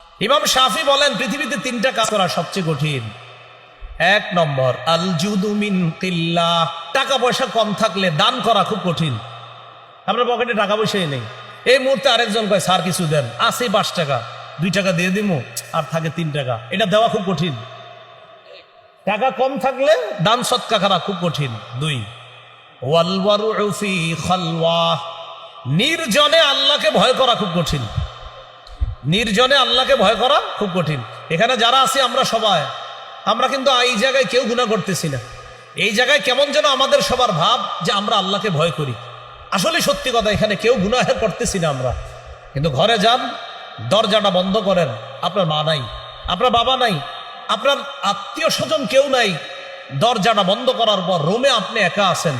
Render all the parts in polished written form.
ইমাম শাফি বলেন পৃথিবীতে তিনটা কাজ করা সবচেয়ে কঠিন। এক নম্বর আল জুদু মিন কিল্লাহ, টাকা পয়সা কম থাকলে দান করা খুব কঠিন। আপনার পকেটে টাকা পয়সাই নেই, এই মুহূর্তে আরেকজন কয় স্যার কিছু দেন, আছে 5 টাকা, 2 টাকা দিয়ে দিমু, আর থাকে 3 টাকা, এটা দেওয়া খুব কঠিন। টাকা কম থাকলে দান সৎকা করা খুব কঠিন। 2 ওয়াল ওয়ারউ ফি খালওয়া, নির্জনে আল্লাহকে ভয় করা খুব কঠিন। নির্জনে আল্লাহকে ভয় করা খুব কঠিন। এখানে যারা আছি আমরা সবাই, আমরা কিন্তু এই জায়গায় কেউ গুনাহ করতেছি না। এই জায়গায় কেমন যেন আমাদের সবার ভাব যে আমরা আল্লাহকে ভয় করি। আসলে সত্যি কথা, এখানে কেউ গুনাহ করতেছি না আমরা। কিন্তু ঘরে যান, দরজাটা বন্ধ করেন, আপনার মা নাই, আপনার বাবা নাই, আপনার আত্মীয় স্বজন কেউ নাই। দরজাটা বন্ধ করার পর রুমে আপনি একা আছেন,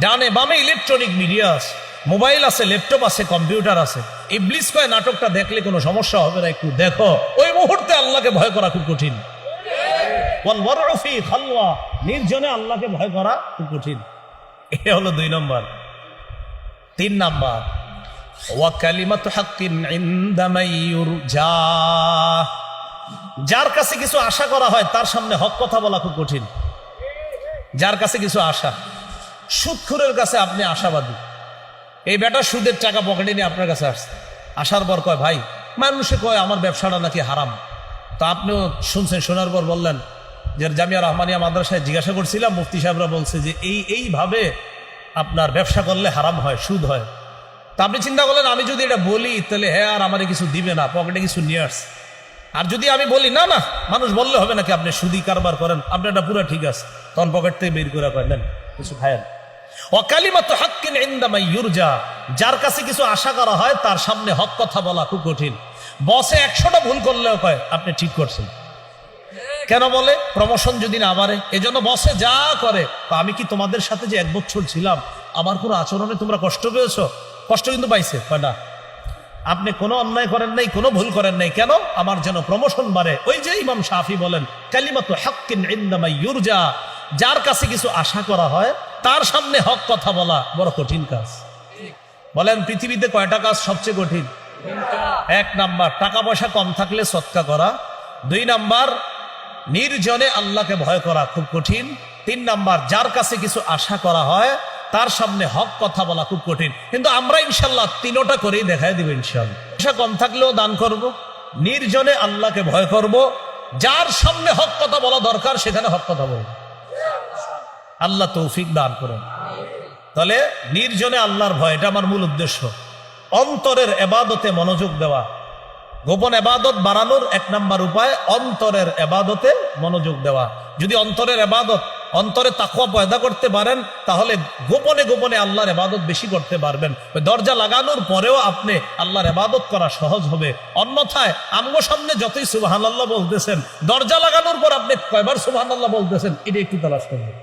ডানে বামে ইলেকট্রনিক মিডিয়া আছে, মোবাইল আছে, ল্যাপটপ আছে, কম্পিউটার আছে। ইবলিস কয় নাটকটা দেখলে কোনো সমস্যা হবে না, একটু দেখো। ওই মুহূর্তে আল্লাহকে ভয় করা খুব কঠিন। ওয়াল ওয়ারউ ফি খালওয়া, নির্জনে আল্লাহকে ভয় করা খুব কঠিন। এ হলো 2 নম্বর। 3 নম্বর ওয়া কালিমাতু হাক্কিন ইনদা মান ইউরজা, যার কাছে কিছু আশা করা হয় তার সামনে হক কথা বলা খুব কঠিন। যার কাছে কিছু আশা, সুদখোরের কাছে আপনি আশাবাদী, এই বেটা সুদের টাকা পকেটে নিয়ে আপনার কাছে আসছে, আসার পর কয় ভাই, মানুষে কয় আমার ব্যবসাটা নাকি হারাম। তো আপনিও শুনছেন, শোনার পর বললেন যে জামিয়া রহমানিয়া মাদ্রাসায় জিজ্ঞাসা করছিলাম, মুফতি সাহেবরা বলছে যে এইভাবে আপনার ব্যবসা করলে হারাম হয়, সুদ হয়। তা আপনি চিন্তা করলেন আমি যদি এটা বলি তাহলে হ্যাঁ আর আমারে কিছু দিবে না, পকেটে কিছু নিয়ে আসছে। আর যদি আমি বলি না না, মানুষ বললে হবে নাকি আপনি সুদি কারবার করেন, আপনার এটা পুরো ঠিক আছে, তখন পকেট থেকে বের করে কয় নেন কিছু খায়েন। ওয়াকালিমাতু হাক্কিন ইনদা মান ইউরজা, যার কাছে কিছু আশা করা হয় তার সামনে হক কথা বলা খুব কঠিন। বসে 100টা ভুল করলেও কয় আপনি ঠিক করছেন। কেন বলে? প্রমোশন যদি না বাড়ে, এজন্য বসে যা করে, আমি কি তোমাদের সাথে যে 1 বছর ছিলাম আমার কোনো আচরণে তোমরা কষ্ট পেয়েছো? কষ্ট কিন্তু পাইছে। কয় না, আপনি কোনো অন্যায় করেন নাই, কোনো ভুল করেন নাই, কেন? আমার যেন প্রমোশন বাড়ে। ওই যে ইমাম শাফি বলেন কালিমাতু হাক্কিন ইনদা মান ইউরজা, যার কাছে কিছু আশা করা হয় তার সামনে হক কথা বলা বড় কঠিন কাজ। বলেন পৃথিবীতে কয়টা কাজ সবচেয়ে কঠিন? 1 নাম্বার টাকা পয়সা কম থাকলে সৎকা করা। 2 নাম্বার নির্জনে আল্লাহকে ভয় করা খুব কঠিন। 3 নাম্বার যার কাছে কিছু আশা করা হয় তার সামনে হক কথা বলা খুব কঠিন। কিন্তু আমরা ইনশাল্লাহ 3টা করেই দেখাই দিব ইনশাল্লাহ। পয়সা কম থাকলেও দান করব, নির্জনে আল্লাহকে ভয় করব, যার সামনে হক কথা বলা দরকার সেখানে হক কথা বলব। আল্লাহ তৌফিক দান করেন। তাহলে নির্জনে আল্লাহর ভয়, এটা আমার মূল উদ্দেশ্য। অন্তরের ইবাদতে মনোযোগ দেওয়া, গোপন ইবাদত বাড়ানোর 1 নাম্বার উপায় অন্তরের ইবাদতে মনোযোগ দেওয়া। যদি অন্তরের ইবাদত, অন্তরে তাকওয়া পয়দা করতে পারেন তাহলে গোপনে গোপনে আল্লাহর ইবাদত বেশি করতে পারবেন। দরজা লাগানোর পরেও আপনি আল্লাহর ইবাদত করা সহজ হবে। অন্যথায় আমগো সামনে যতই সুবহানাল্লাহ বলতেছেন, দরজা লাগানোর পর আপনি কয়বার সুবহানাল্লাহ বলতেছেন এটা একটু তালাশ করবেন।